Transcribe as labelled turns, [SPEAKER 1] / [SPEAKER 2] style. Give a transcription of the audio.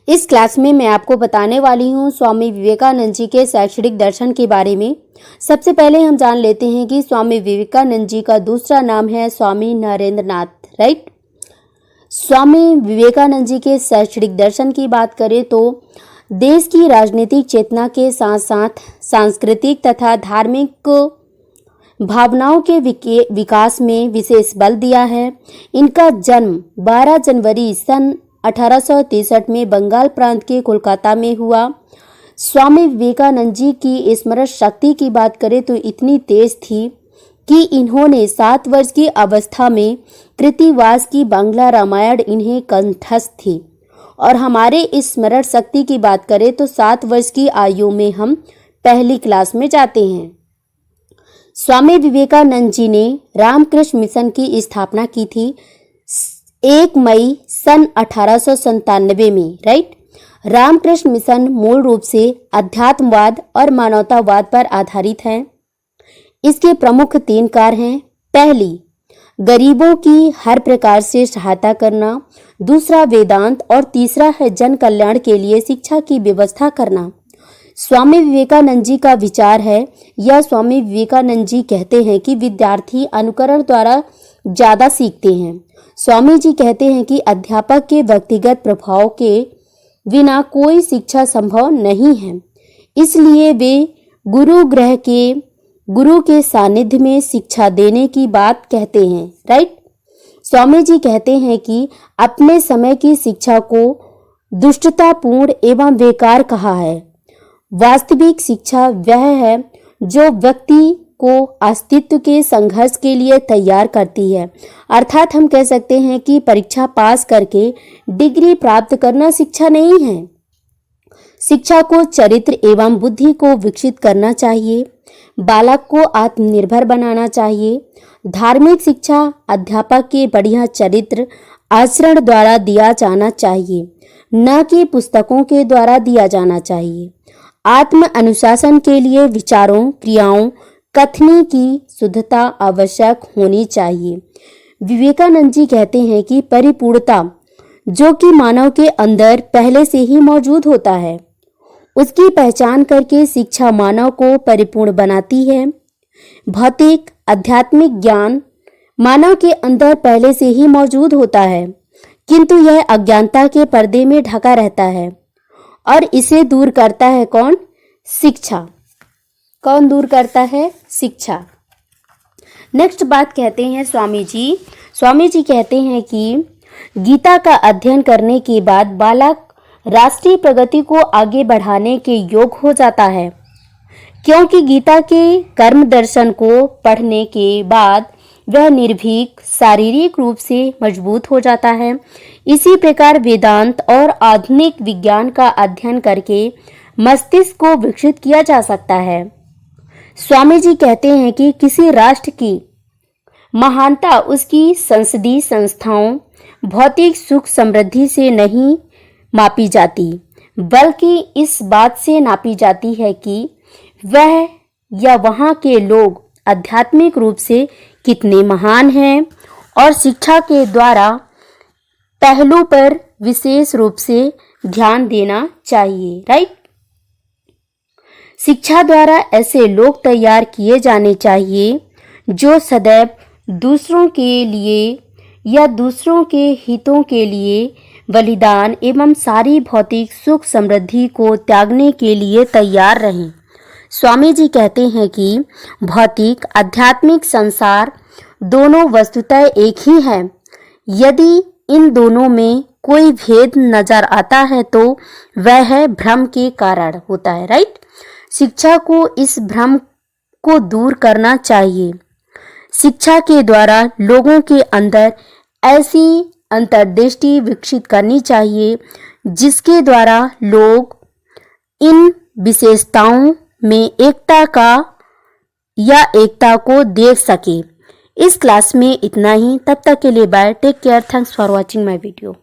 [SPEAKER 1] इस क्लास में मैं आपको बताने वाली हूँ स्वामी विवेकानंद जी के शैक्षणिक दर्शन के बारे में। सबसे पहले हम जान लेते हैं कि स्वामी विवेकानंद जी का दूसरा नाम है स्वामी नरेंद्रनाथ, राइट। स्वामी विवेकानंद जी के शैक्षणिक दर्शन की बात करें तो देश की राजनीतिक चेतना के साथ साथ सांस्कृतिक तथा धार्मिक भावनाओं के विकास में विशेष बल दिया है। इनका जन्म 12 जनवरी सन 1863 में बंगाल प्रांत के कोलकाता में हुआ। स्वामी विवेकानंद जी की स्मरण शक्ति की बात करें तो इतनी तेज थी कि इन्होंने 7 वर्ष की अवस्था में कृतिवास की बांग्ला रामायण इन्हें कंठस्थ थी। और हमारे इस स्मरण शक्ति की बात करें तो 7 वर्ष की आयु में हम पहली क्लास में जाते हैं। स्वामी विवेकानंद जी ने रामकृष्ण मिशन की स्थापना की थी 1 मई सन 1897 में, राइट। रामकृष्ण मिशन मूल रूप से अध्यात्मवाद और मानवतावाद पर आधारित है। इसके प्रमुख 3 कार्य हैं। पहली, गरीबों की हर प्रकार से सहायता करना। दूसरा, वेदांत। और तीसरा है जन कल्याण के लिए शिक्षा की व्यवस्था करना। स्वामी विवेकानंद जी का विचार है या स्वामी विवेकानंद जी कहते हैं कि विद्यार्थी अनुकरण द्वारा ज़्यादा सीखते हैं। स्वामी जी कहते हैं कि अध्यापक के व्यक्तिगत प्रभाव के बिना कोई शिक्षा संभव नहीं है, इसलिए वे गुरु के सानिध्य में शिक्षा देने की बात कहते हैं, राइट। स्वामी जी कहते हैं कि अपने समय की शिक्षा को दुष्टतापूर्ण एवं बेकार कहा है। वास्तविक शिक्षा वह है जो व्यक्ति को अस्तित्व के संघर्ष के लिए तैयार करती है। अर्थात हम कह सकते हैं कि परीक्षा पास करके डिग्री प्राप्त करना शिक्षा नहीं है। शिक्षा को चरित्र एवं बुद्धि को विकसित करना चाहिए। बालक को आत्मनिर्भर बनाना चाहिए। धार्मिक शिक्षा अध्यापक के बढ़िया चरित्र आचरण द्वारा दिया जाना चाहिए, न कि पुस्तकों के द्वारा दिया जाना चाहिए। आत्म अनुशासन के लिए विचारों, क्रियाओं, कथनी की शुद्धता आवश्यक होनी चाहिए। विवेकानंद जी कहते हैं कि परिपूर्णता जो कि मानव के अंदर पहले से ही मौजूद होता है, उसकी पहचान करके शिक्षा मानव को परिपूर्ण बनाती है। भौतिक आध्यात्मिक ज्ञान मानव के अंदर पहले से ही मौजूद होता है, किंतु यह अज्ञानता के पर्दे में ढका रहता है और इसे दूर करता है कौन? शिक्षा। कौन दूर करता है? शिक्षा। नेक्स्ट बात कहते हैं स्वामी जी कहते हैं कि गीता का अध्ययन करने के बाद बालक राष्ट्रीय प्रगति को आगे बढ़ाने के योग्य हो जाता है, क्योंकि गीता के कर्म दर्शन को पढ़ने के बाद वह निर्भीक शारीरिक रूप से मजबूत हो जाता है। इसी प्रकार वेदांत और आधुनिक विज्ञान का अध्ययन करके मस्तिष्क को विकसित किया जा सकता है। स्वामी जी कहते हैं कि किसी राष्ट्र की महानता उसकी संसदीय संस्थाओं, भौतिक सुख समृद्धि से नहीं मापी जाती, बल्कि इस बात से नापी जाती है कि वह या वहाँ के लोग आध्यात्मिक रूप से कितने महान हैं। और शिक्षा के द्वारा पहलू पर विशेष रूप से ध्यान देना चाहिए, राइट। शिक्षा द्वारा ऐसे लोग तैयार किए जाने चाहिए जो सदैव दूसरों के लिए या दूसरों के हितों के लिए बलिदान एवं सारी भौतिक सुख समृद्धि को त्यागने के लिए तैयार रहें। स्वामी जी कहते हैं कि भौतिक आध्यात्मिक संसार दोनों वस्तुतः एक ही हैं। यदि इन दोनों में कोई भेद नजर आता है तो वह भ्रम के कारण होता है, राइट। शिक्षा को इस भ्रम को दूर करना चाहिए। शिक्षा के द्वारा लोगों के अंदर ऐसी अंतर्दृष्टि विकसित करनी चाहिए जिसके द्वारा लोग इन विशेषताओं में एकता को देख सके। इस क्लास में इतना ही। तब तक के लिए bye. Take care. Thanks for watching my video.